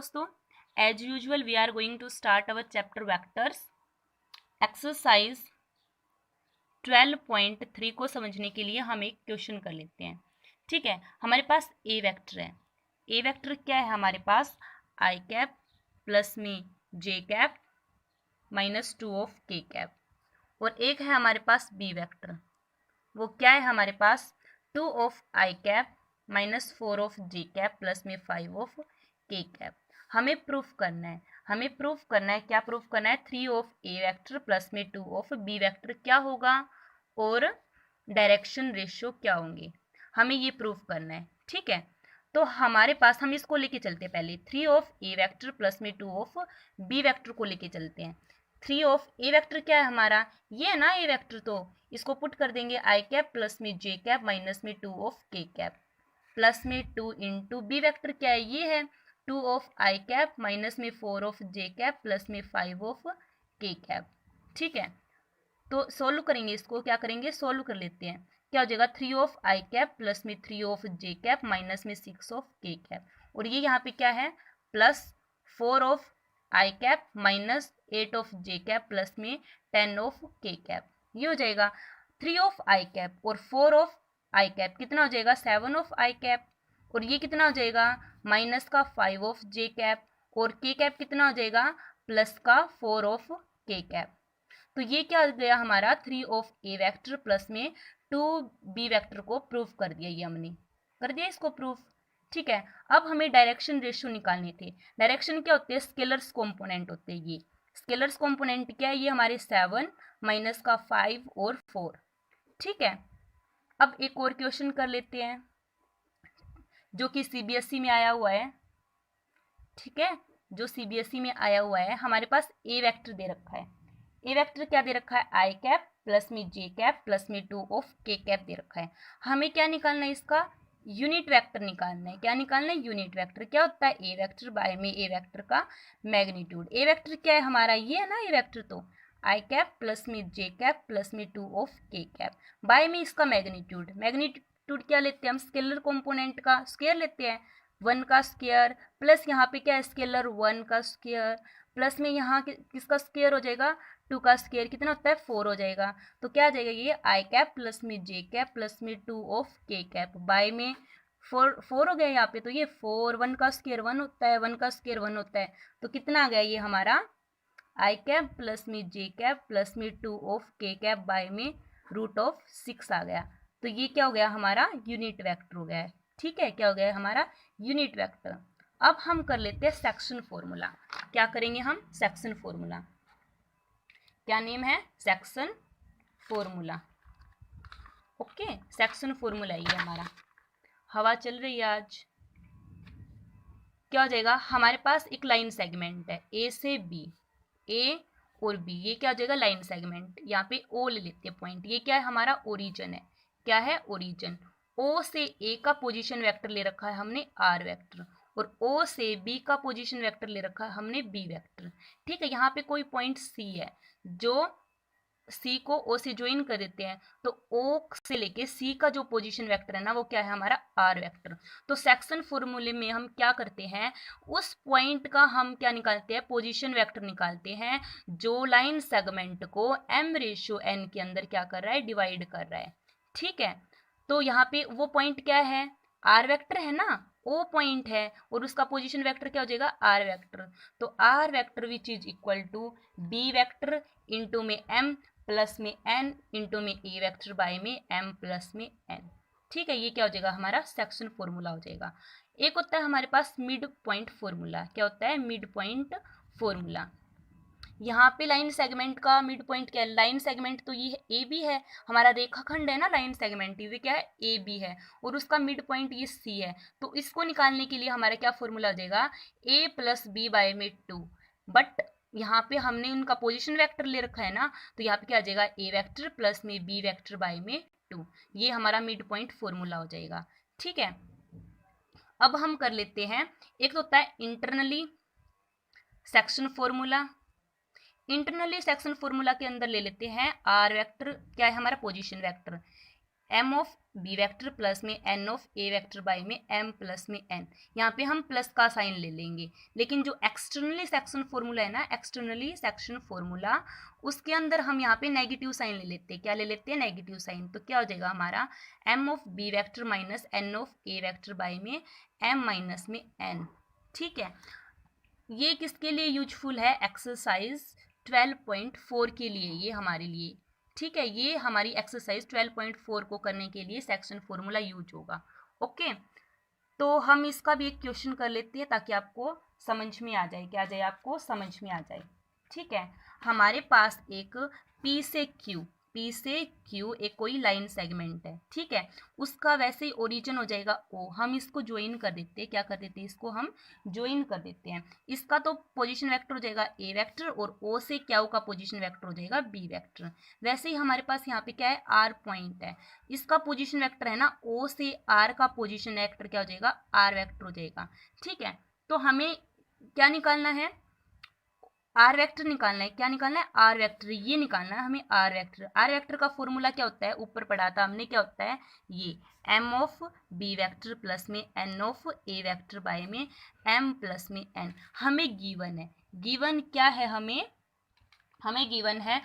दोस्तों, as usual we are going to start our chapter vectors. Exercise 12.3 को समझने के लिए हम एक क्वेश्चन कर लेते हैं। ठीक है, हमारे पास ए वेक्टर है। ए वेक्टर क्या है हमारे पास? आई कैप प्लस में जे कैप माइनस 2 ऑफ के कैप। और एक है हमारे पास बी वेक्टर, वो क्या है हमारे पास? 2 of I cap minus 4 of J cap plus में 5 ऑफ के कैप। हमें प्रूफ करना है क्या प्रूफ करना है? 3 ऑफ ए वेक्टर प्लस में 2 ऑफ बी वेक्टर क्या होगा और डायरेक्शन रेशियो क्या होंगे, हमें ये प्रूफ करना है। ठीक है, तो हमारे पास हम इसको लेके चलते हैं। पहले 3 ऑफ ए वेक्टर प्लस में 2 ऑफ बी वेक्टर को लेके चलते हैं। 3 ऑफ ए वेक्टर क्या है हमारा? ये है ना ए वेक्टर, तो इसको पुट कर देंगे आई कैप प्लस में जे कैप माइनस में 2 ऑफ के कैप प्लस में 2 इंटू बी वेक्टर क्या है? ये है 2 ऑफ आई कैप माइनस में 4 ऑफ जे कैप प्लस में 5 ऑफ के कैप। ठीक है, तो सोल्व करेंगे इसको, क्या करेंगे? सोल्व कर लेते हैं। क्या हो जाएगा? 3 ऑफ आई कैप प्लस में 3 ऑफ जे कैप माइनस में 6 ऑफ के कैप। और ये यहाँ पे क्या है? Plus 4 of I cap minus 8 of J cap plus में 10 ऑफ के कैप। ये हो जाएगा 3 ऑफ आई कैप और 4 ऑफ आई कैप कितना हो जाएगा? 7 ऑफ आई कैप। और ये कितना हो जाएगा? माइनस का 5 ऑफ जे कैप। और के कैप कितना हो जाएगा? प्लस का 4 ऑफ के कैप। तो ये क्या हो गया हमारा? 3 ऑफ ए वेक्टर प्लस में 2 बी वेक्टर को प्रूफ कर दिया। ये हमने कर दिया इसको प्रूफ। ठीक है, अब हमें डायरेक्शन रेशियो निकालने थे। डायरेक्शन क्या होते हैं? स्केलर्स कंपोनेंट होते हैं। ये स्केलर्स कंपोनेंट क्या है? ये हमारे 7 माइनस का 5 और 4। ठीक है, अब एक और क्वेश्चन कर लेते हैं जो कि सीबीएसई में आया हुआ है। ठीक है, जो सीबीएसई में आया हुआ है, हमारे पास ए वेक्टर दे रखा है। ए वेक्टर क्या दे रखा है? आई कैप प्लस में जे कैप प्लस में 2 ऑफ के कैप दे रखा है। हमें क्या निकालना है? इसका यूनिट वेक्टर निकालना है। क्या निकालना है? Unit vector. क्या होता है? ए वेक्टर बाय में ए वेक्टर का मैग्नीट्यूड। ए वेक्टर क्या है हमारा? ये है ना ए वेक्टर, तो आई कैप प्लस में जे कैप प्लस में 2 ऑफ के कैप बाय में इसका मैग्नीट्यूड। मैग्नीट्यूड क्या लेते हैं हम? स्केलर कंपोनेंट का स्क्वायर लेते हैं। 1 का स्क्वायर प्लस यहाँ पे क्या है? स्केलर 1 का स्क्वायर प्लस में यहाँ किसका स्क्वायर हो जाएगा? 2 का स्क्वायर कितना होता है? 4 हो जाएगा। तो क्या आ जाएगा? ये आई कैप प्लस में जे कैप प्लस में 2 ऑफ के कैप बाय में 4 हो गया यहाँ पे। तो ये 4, 1 का स्क्वायर 1 होता है, 1 का स्क्वायर 1 होता है। तो कितना आ गया ये हमारा? आई कैप प्लस में जे कैप प्लस में 2 ऑफ के कैप बाय में √6 आ गया। तो ये क्या हो गया हमारा? यूनिट वेक्टर हो गया है। ठीक है, क्या हो गया हमारा? Unit vector. अब हम कर लेते हैं सेक्शन फॉर्मूला। क्या करेंगे हम? Section formula. क्या नेम है? Section formula. Okay, section formula ये हमारा। हवा चल रही है आज। क्या हो जाएगा? हमारे पास एक लाइन सेगमेंट है ए से बी, ए और बी, ये क्या हो जाएगा? Line segment. यहाँ पे ओ ले लेते हैं पॉइंट। ये क्या है हमारा? ओरिजिन है। क्या है? ओरिजिन। ओ से ए का पोजीशन वेक्टर ले रखा है हमने आर वेक्टर, और ओ से बी का पोजीशन वेक्टर ले रखा है हमने बी वेक्टर। ठीक है, यहाँ पे कोई पॉइंट सी है, जो सी को ओ से ज्वाइन कर देते हैं, तो ओ से लेके सी का जो पोजीशन वेक्टर है ना, वो क्या है हमारा? Are vector. तो सेक्शन फॉर्मूले में हम क्या करते हैं? उस पॉइंट का हम क्या निकालते हैं? पोजीशन वेक्टर निकालते हैं, जो लाइन सेगमेंट को m/n के अंदर क्या कर रहा है? डिवाइड कर रहा है। ठीक है, तो यहाँ पे वो पॉइंट क्या है? आर वेक्टर है ना, ओ पॉइंट है, और उसका पोजीशन वेक्टर क्या हो जाएगा? R vector. तो R vector which is equal to B vector into में m प्लस में n इंटू में ए वेक्टर बाय में m प्लस में n। ठीक है, ये क्या हो जाएगा हमारा? सेक्शन फॉर्मूला हो जाएगा। एक होता है हमारे पास मिड पॉइंट फॉर्मूला। क्या होता है? Mid point formula. यहाँ पे लाइन सेगमेंट का मिड पॉइंट क्या है? लाइन सेगमेंट तो ये ए बी है, हमारा रेखाखंड है ना लाइन सेगमेंट, ये क्या है? ए बी है, और उसका मिड पॉइंट ये सी है। तो इसको निकालने के लिए हमारा क्या फॉर्मूला हो जाएगा? ए प्लस बी बाय में 2। बट यहाँ पे हमने उनका पोजीशन वेक्टर ले रखा है ना, तो यहाँ पे क्या आ जाएगा? ए वेक्टर प्लस में बी वेक्टर बाय में 2। ये हमारा मिड पॉइंट फॉर्मूला हो जाएगा। ठीक है, अब हम कर लेते हैं, एक तो होता है internally section formula. Internally section formula के अंदर ले लेते हैं आर वेक्टर, क्या है हमारा? Position vector. M of B vector plus में N of A vector by में एम प्लस में एन। यहाँ पे हम प्लस का साइन ले लेंगे, लेकिन जो एक्सटर्नली सेक्शन फॉर्मूला है ना, एक्सटर्नली सेक्शन फॉर्मूला, उसके अंदर हम यहाँ पे नेगेटिव साइन ले लेते हैं। क्या ले लेते हैं? Negative sign. तो क्या हो जाएगा हमारा M of B vector minus N of A vector by में एम माइनस में एन। ठीक है, ये किसके लिए यूजफुल है? एक्सरसाइज 12.4 के लिए, ये हमारे लिए। ठीक है, ये हमारी एक्सरसाइज 12.4 को करने के लिए सेक्शन फॉर्मूला यूज होगा। ओके, तो हम इसका भी एक क्वेश्चन कर लेते हैं ताकि आपको समझ में आ जाए। क्या आ जाए? आपको समझ में आ जाए। ठीक है, हमारे पास एक P से Q एक कोई लाइन सेगमेंट है। ठीक है, उसका वैसे ही ओरिजिन हो जाएगा O। हम इसको ज्वाइन कर देते हैं। क्या कर देते हैं? इसको हम ज्वाइन कर देते हैं। इसका तो पोजीशन वेक्टर हो जाएगा A वेक्टर, और O से Q का पोजीशन वेक्टर हो जाएगा B वेक्टर। वैसे ही हमारे पास यहाँ पे क्या है? R पॉइंट है, इसका पोजीशन वेक्टर है ना, O से R का पोजीशन वेक्टर क्या हो जाएगा? R वेक्टर हो जाएगा। ठीक है, तो हमें क्या निकालना है? आर वेक्टर निकालना है। क्या निकालना है? आर वेक्टर, ये निकालना है हमें आर वेक्टर। आर वेक्टर का फॉर्मूला क्या होता है? ऊपर पढ़ा था हमने। क्या होता है? ये M of B vector plus में N of A vector by में एम प्लस में एन। हमें गिवन है, गिवन क्या है? हमें गिवन है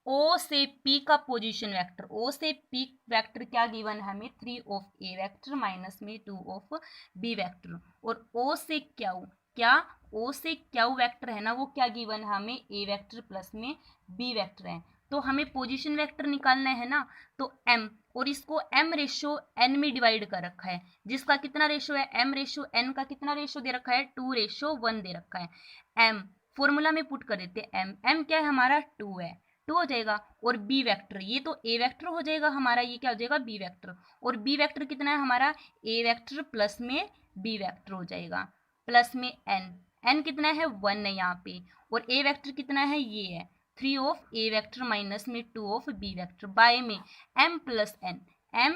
O से P का पोजीशन वेक्टर। O से P वेक्टर क्या गिवन है हमें? 3 ऑफ ए वेक्टर माइनस में 2 ऑफ बी वेक्टर। और O से Q, क्या O से Q वेक्टर है ना, वो क्या गिवन है हमें? A वेक्टर प्लस में B वेक्टर है। तो हमें पोजीशन वेक्टर निकालना है ना, तो M, और इसको M रेशो N में डिवाइड कर रखा है, जिसका कितना रेशो है? M रेशो N का कितना रेशो दे रखा है? 2:1 दे रखा है। M फॉर्मूला में पुट कर देते हैं। M क्या है हमारा? 2 है, 2 हो जाएगा। और B वेक्टर, ये तो A वेक्टर हो जाएगा हमारा, ये क्या हो जाएगा? B vector. और B वेक्टर कितना है हमारा? A वेक्टर प्लस में B वेक्टर हो जाएगा, प्लस में n कितना है? 1 है यहाँ पे। और A वेक्टर कितना है? ये है 3 ऑफ A वेक्टर माइनस में 2 ऑफ B वेक्टर बाय में m प्लस n। m,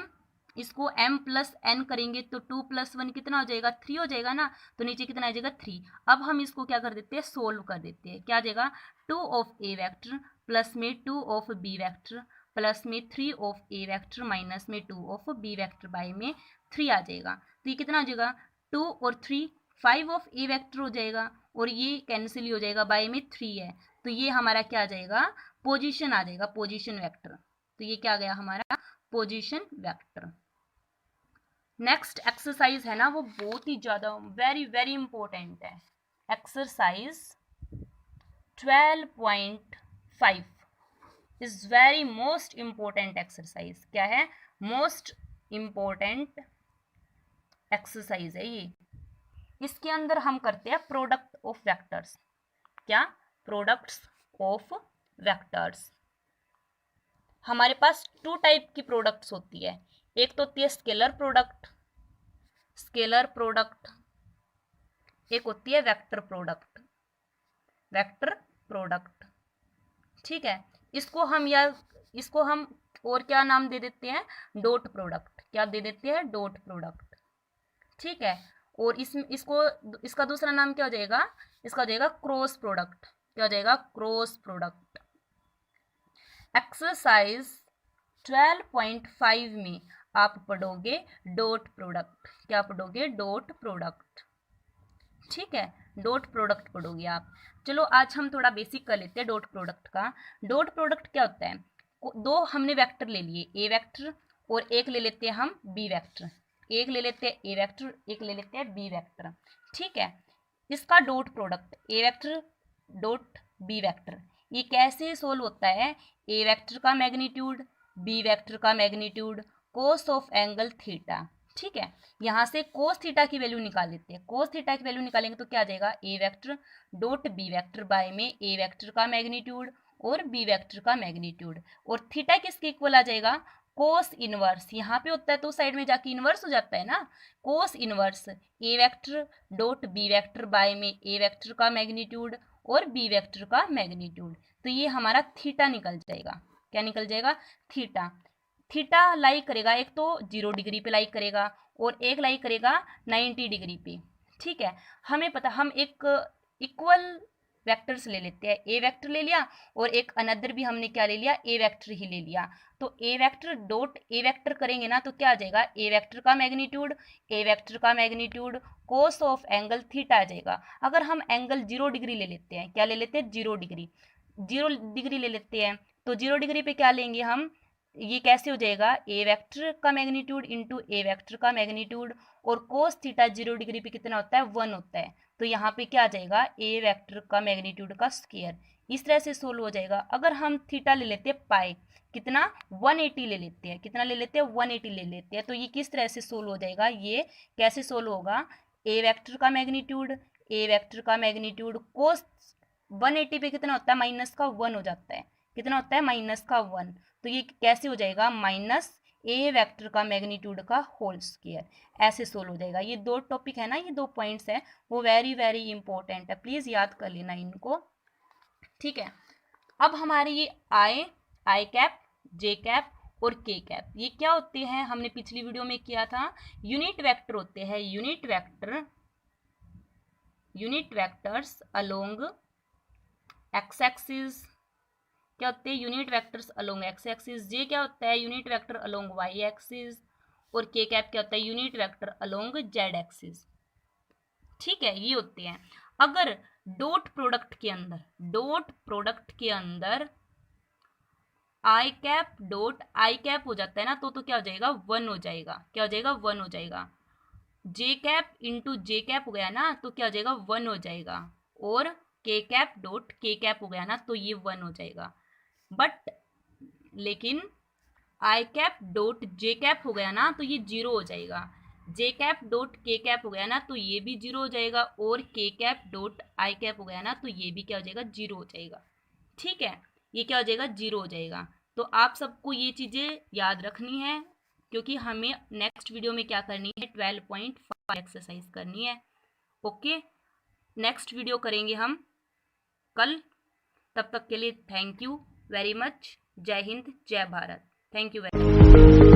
इसको m प्लस n करेंगे तो 2 + 1 कितना हो जाएगा? 3 हो जाएगा ना, तो नीचे कितना आ जाएगा? 3। अब हम इसको क्या कर देते हैं? सोल्व कर देते हैं। क्या आ जाएगा? 2 ऑफ A वेक्टर प्लस में 2 ऑफ B वेक्टर प्लस में 3 ऑफ A वेक्टर माइनस में 2 ऑफ B वेक्टर बाय में 3 आ जाएगा। तो ये कितना हो जाएगा? 2 और 3 5 ऑफ A वेक्टर हो जाएगा, और ये कैंसिल हो जाएगा, बाय में 3 है। तो ये हमारा क्या आ जाएगा? पोजीशन आ जाएगा, पोजीशन वेक्टर। तो ये क्या आ गया हमारा? Position vector. नेक्स्ट एक्सरसाइज है ना, वो बहुत ही ज़्यादा वेरी वेरी इंपॉर्टेंट है। Exercise 12.5 is very most important exercise. क्या है? मोस्ट इम्पोर्टेंट एक्सरसाइज है ये। इसके अंदर हम करते हैं प्रोडक्ट ऑफ वेक्टर्स। क्या? Products of vectors. हमारे पास 2 टाइप की प्रोडक्ट्स होती है। एक तो होती है स्केलर प्रोडक्ट, एक होती है वेक्टर प्रोडक्ट। ठीक है, इसको हम और क्या नाम दे देते हैं? Dot product. क्या दे देते हैं? Dot product. ठीक है, और इसका दूसरा नाम क्या हो जाएगा? इसका हो जाएगा क्रॉस प्रोडक्ट। क्या हो जाएगा? Cross product. एक्सरसाइज 12.5 में आप पढ़ोगे डॉट प्रोडक्ट। क्या पढ़ोगे? Dot product. ठीक है, डॉट प्रोडक्ट पढ़ोगे आप। चलो आज हम थोड़ा बेसिक कर लेते हैं डॉट प्रोडक्ट का। डॉट प्रोडक्ट क्या होता है? 2 हमने वेक्टर ले लिए, A वेक्टर, और एक ले लेते हैं हम B वेक्टर। एक ले लेते हैं A वेक्टर, एक ले लेते हैं B वेक्टर। ठीक है, इसका dot product A vector dot B vector, ये कैसे सोल्व होता है? A वेक्टर का मैग्नीट्यूड, B वेक्टर का magnitude, cos of angle theta. ठीक है, यहाँ से कोस थीटा की वैल्यू निकाल लेते हैं। कोस थीटा की वैल्यू निकालेंगे तो क्या आ जाएगा? A vector dot B vector by में A वेक्टर का मैग्नीट्यूड और B वेक्टर का मैग्नीट्यूड, और थीटा किसके इक्वल आ जाएगा? Cos inverse. यहाँ पे होता है तो साइड में जाके इनवर्स हो जाता है ना, cos inverse A vector dot B vector by में A वेक्टर का मैग्नीट्यूड और B वेक्टर का मैग्नीट्यूड। तो ये हमारा थीटा निकल जाएगा। क्या निकल जाएगा? थीटा। थीटा लाई करेगा, एक तो 0 डिग्री पे लाई करेगा और एक लाई करेगा 90 डिग्री पे। ठीक है, हमें पता, हम एक इक्वल वेक्टर्स ले लेते हैं। ए वेक्टर ले लिया और एक अनदर भी हमने क्या ले लिया, ए वेक्टर ही ले लिया। तो A vector dot A vector करेंगे ना तो क्या आ जाएगा, ए वेक्टर का magnitude cos of angle theta आ जाएगा। अगर हम एंगल 0 डिग्री ले लेते हैं, क्या ले लेते हैं, 0 डिग्री ले लेते हैं, तो 0 डिग्री पे क्या लेंगे हम, ये कैसे हो जाएगा, ए वेक्टर का मैग्नीट्यूड इंटू ए वेक्टर का मैग्नीट्यूड, और कोस थीटा 0 डिग्री पे कितना होता है, 1 होता है। तो यहाँ पे क्या आ जाएगा, ए वेक्टर का मैग्नीट्यूड का स्क्वायर। इस तरह से सोल्व हो जाएगा। अगर हम थीटा ले लेते हैं पाई, कितना 180 ले लेते हैं, कितना ले लेते हैं 180 ले लेते हैं, तो ये किस तरह से सोल्व हो जाएगा, ये कैसे सोल्व होगा, ए वेक्टर का मैग्नीट्यूड कोस 180 पे कितना होता है, माइनस का 1 हो जाता है, कितना होता है, माइनस का 1। तो ये कैसे हो जाएगा, माइनस ए वेक्टर का मैग्नीट्यूड का होल स्क्वायर, ऐसे सोल्व हो जाएगा। ये दो टॉपिक है ना, ये दो पॉइंट्स है, वो वेरी वेरी इंपॉर्टेंट है, प्लीज याद कर लेना इनको, ठीक है। अब हमारे ये आई कैप, जे कैप और के कैप, ये क्या होते हैं, हमने पिछली वीडियो में किया था, यूनिट वेक्टर होते हैं, unit vectors along X axis, क्या होते हैं, unit vectors along X axis. J क्या होता है, unit vector along Y axis, और के कैप क्या होता है, unit vector along Z axis, ठीक है, ये होते हैं। अगर डॉट प्रोडक्ट के अंदर आई कैप डॉट आई कैप हो जाता है ना, तो क्या हो जाएगा, 1 हो जाएगा, क्या हो जाएगा, 1 हो जाएगा। जे कैप इंटू जे कैप हो गया ना, तो क्या हो जाएगा, 1 हो जाएगा। और के कैप डॉट के कैप हो गया ना, तो ये 1 हो जाएगा। बट लेकिन आई कैप डॉट जे कैप हो गया ना, तो ये 0 हो जाएगा। जे कैप डॉट के कैप हो गया ना, तो ये भी 0 हो जाएगा। और K cap dot I cap हो गया ना, तो ये भी क्या हो जाएगा, 0 हो जाएगा, ठीक है, ये क्या हो जाएगा, 0 हो जाएगा। तो आप सबको ये चीज़ें याद रखनी है, क्योंकि हमें नेक्स्ट वीडियो में क्या करनी है, 12.5 एक्सरसाइज करनी है। ओके, नेक्स्ट वीडियो करेंगे हम कल, तब तक के लिए थैंक यू वेरी मच। जय हिंद, जय Bharat, thank you very much.